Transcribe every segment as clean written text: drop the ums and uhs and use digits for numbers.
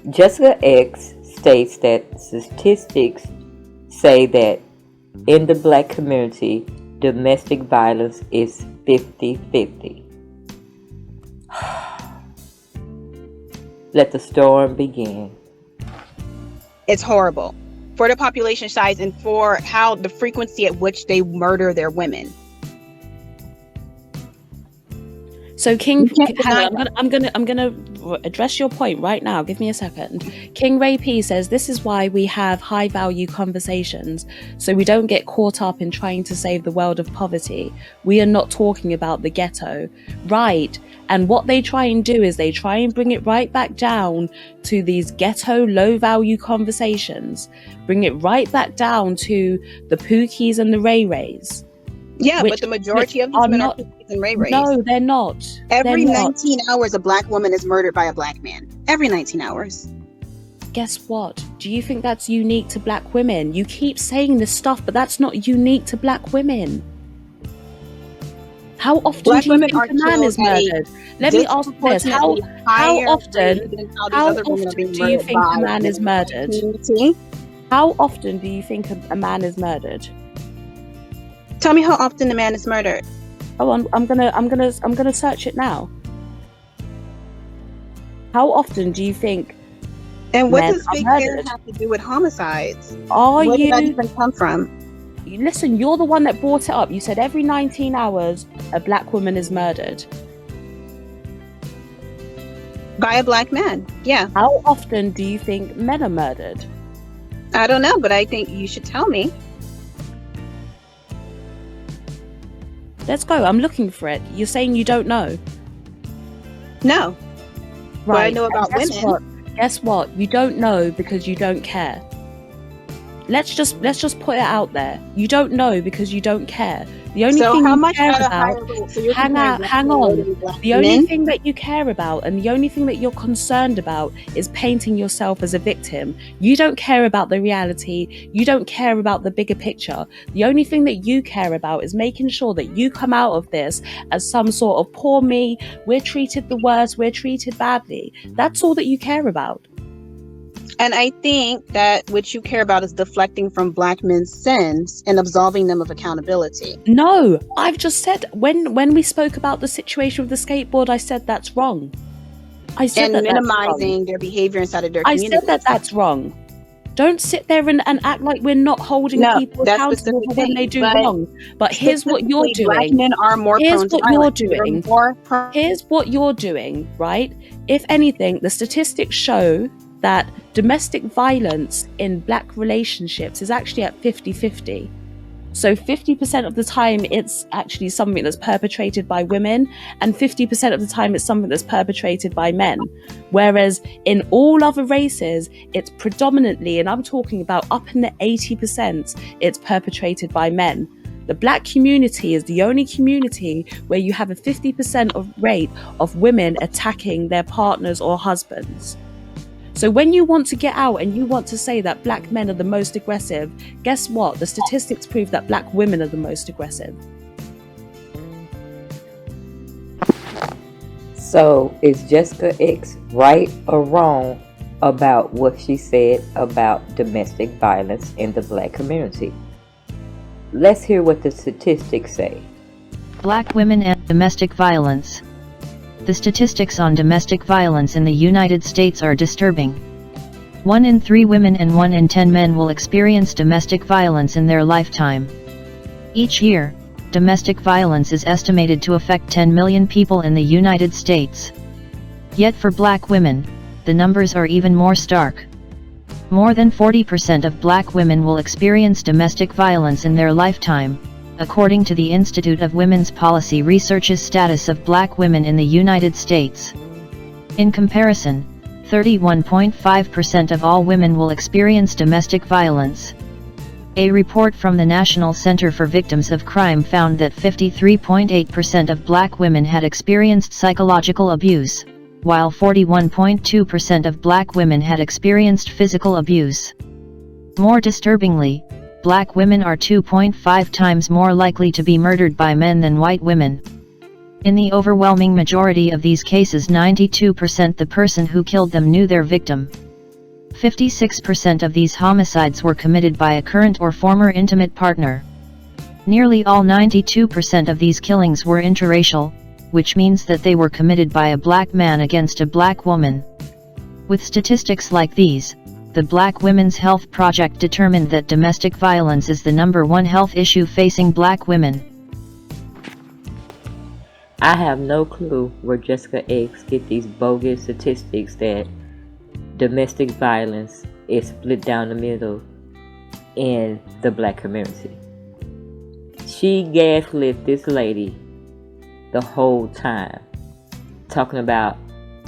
Jessica X states that statistics say that in the black community, domestic violence is 50-50. Let the storm begin. It's horrible for the population size and for how the frequency at which they murder their women. So King, hang on, I'm gonna address your point right now. Give me a second. King Ray P says this is why we have high value conversations, so we don't get caught up in trying to save the world of poverty. We are not talking about the ghetto, right? And what they try and do is they try and bring it right back down to these ghetto low value conversations, bring it right back down to the Pookies and the Ray Rays. Yeah, but the majority of these men are Pookies and Ray Rays. No, they're not. Every 19 hours, a black woman is murdered by a black man. Every 19 hours. Guess what? Do you think that's unique to black women? You keep saying this stuff, but that's not unique to black women. How often black do you think a man is murdered? Let me ask this. How often do you think a man is murdered? How often do you think a man is murdered? Tell me how often a man is murdered. Oh, I'm gonna search it now. How often do you think? And what does big hair have to do with homicides? Where did that even come from? Listen, you're the one that brought it up. You said every 19 hours a black woman is murdered by a black man. Yeah. How often do you think men are murdered? I don't know, but I think you should tell me. Let's go. I'm looking for it. You're saying you don't know? No. Right. But I know about women. Guess what? You don't know because you don't care. Let's just put it out there. You don't know because you don't care. The only thing you care about, hang on. The only thing that you care about and the only thing that you're concerned about is painting yourself as a victim. You don't care about the reality. You don't care about the bigger picture. The only thing that you care about is making sure that you come out of this as some sort of poor me. We're treated the worst. We're treated badly. That's all that you care about. And I think that what you care about is deflecting from black men's sins and absolving them of accountability. No, I've just said when we spoke about the situation with the skateboard, I said that's wrong. I said and minimizing their behavior inside of their community. I said that's wrong. Don't sit there and act like we're not holding people accountable for when they do wrong. But here's what you're doing. Black men are more here's prone what to you're doing. Here's what you're doing, right? If anything, the statistics show that domestic violence in black relationships is actually at 50-50. So 50% of the time it's actually something that's perpetrated by women and 50% of the time it's something that's perpetrated by men. Whereas in all other races, it's predominantly, and I'm talking about up in the 80%, it's perpetrated by men. The black community is the only community where you have a 50% rate of women attacking their partners or husbands. So when you want to get out and you want to say that black men are the most aggressive, guess what? The statistics prove that black women are the most aggressive. So is Jessica X right or wrong about what she said about domestic violence in the black community? Let's hear what the statistics say. Black women and domestic violence. The statistics on domestic violence in the United States are disturbing. 1 in 3 women and 1 in 10 men will experience domestic violence in their lifetime. Each year, domestic violence is estimated to affect 10 million people in the United States. Yet for black women, the numbers are even more stark. More than 40% of black women will experience domestic violence in their lifetime, according to the Institute of Women's Policy Research's status of black women in the United States. In comparison, 31.5% of all women will experience domestic violence. A report from the National Center for Victims of Crime found that 53.8% of black women had experienced psychological abuse, while 41.2% of black women had experienced physical abuse. More disturbingly, black women are 2.5 times more likely to be murdered by men than white women. In the overwhelming majority of these cases, 92% the person who killed them knew their victim, 56% of these homicides were committed by a current or former intimate partner. Nearly all 92% of these killings were interracial, which means that they were committed by a black man against a black woman. With statistics like these, the Black Women's Health Project determined that domestic violence is the #1 health issue facing black women. I have no clue where Jessica X get these bogus statistics that domestic violence is split down the middle in the black community. She gaslit this lady the whole time, talking about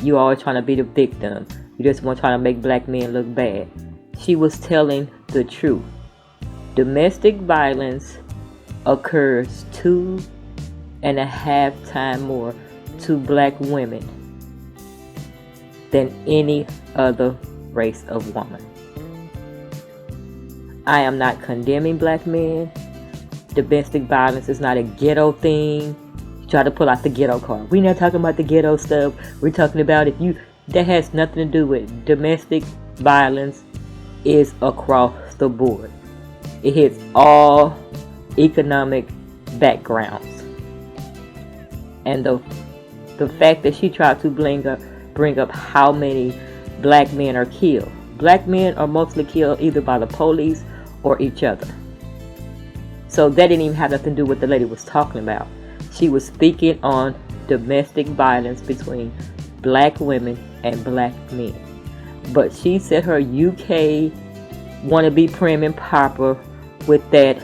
you always trying to be the victim. You just want to try to make black men look bad. She was telling the truth. Domestic violence occurs 2.5 times more to black women than any other race of woman. I am not condemning black men. Domestic violence is not a ghetto thing. You try to pull out the ghetto card. We're not talking about the ghetto stuff. We're talking about that has nothing to do with domestic violence. Is across the board. It hits all economic backgrounds. And the fact that she tried to bring up how many black men are killed. Black men are mostly killed either by the police or each other. So that didn't even have nothing to do with what the lady was talking about. She was speaking on domestic violence between black women and black men. But she said her UK want to be prim and proper with that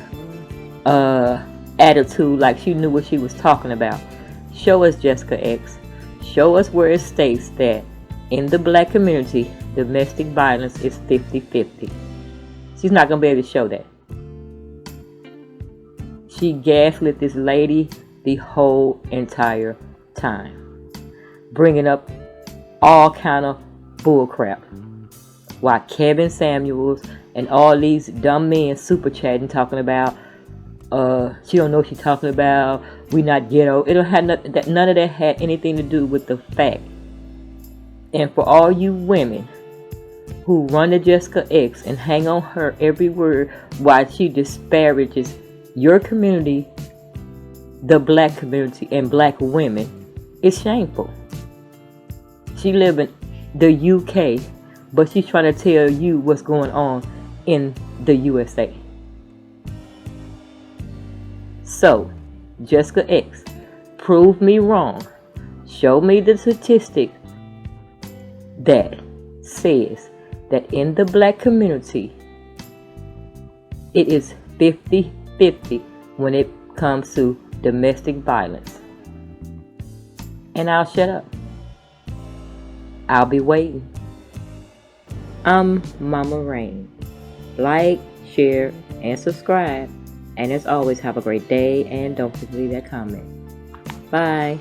attitude, like she knew what she was talking about. Show us, Jessica X. Show us where it states that in the black community, domestic violence is 50-50. She's not going to be able to show that. She gaslit this lady the whole entire time, bringing up all kind of bullcrap. While Kevin Samuels and all these dumb men super chatting, talking about she don't know what she's talking about, we not ghetto. It don't have none of that had anything to do with the fact. And for all you women who run to Jessica X and hang on her every word while she disparages your community, the black community, and black women, it's shameful. She live in the UK, but she's trying to tell you what's going on in the USA. So, Jessica X, prove me wrong. Show me the statistic that says that in the black community, it is 50-50 when it comes to domestic violence. And I'll shut up. I'll be waiting. I'm Mama Rain. Like, share, and subscribe. And as always, have a great day and don't forget to leave that comment. Bye.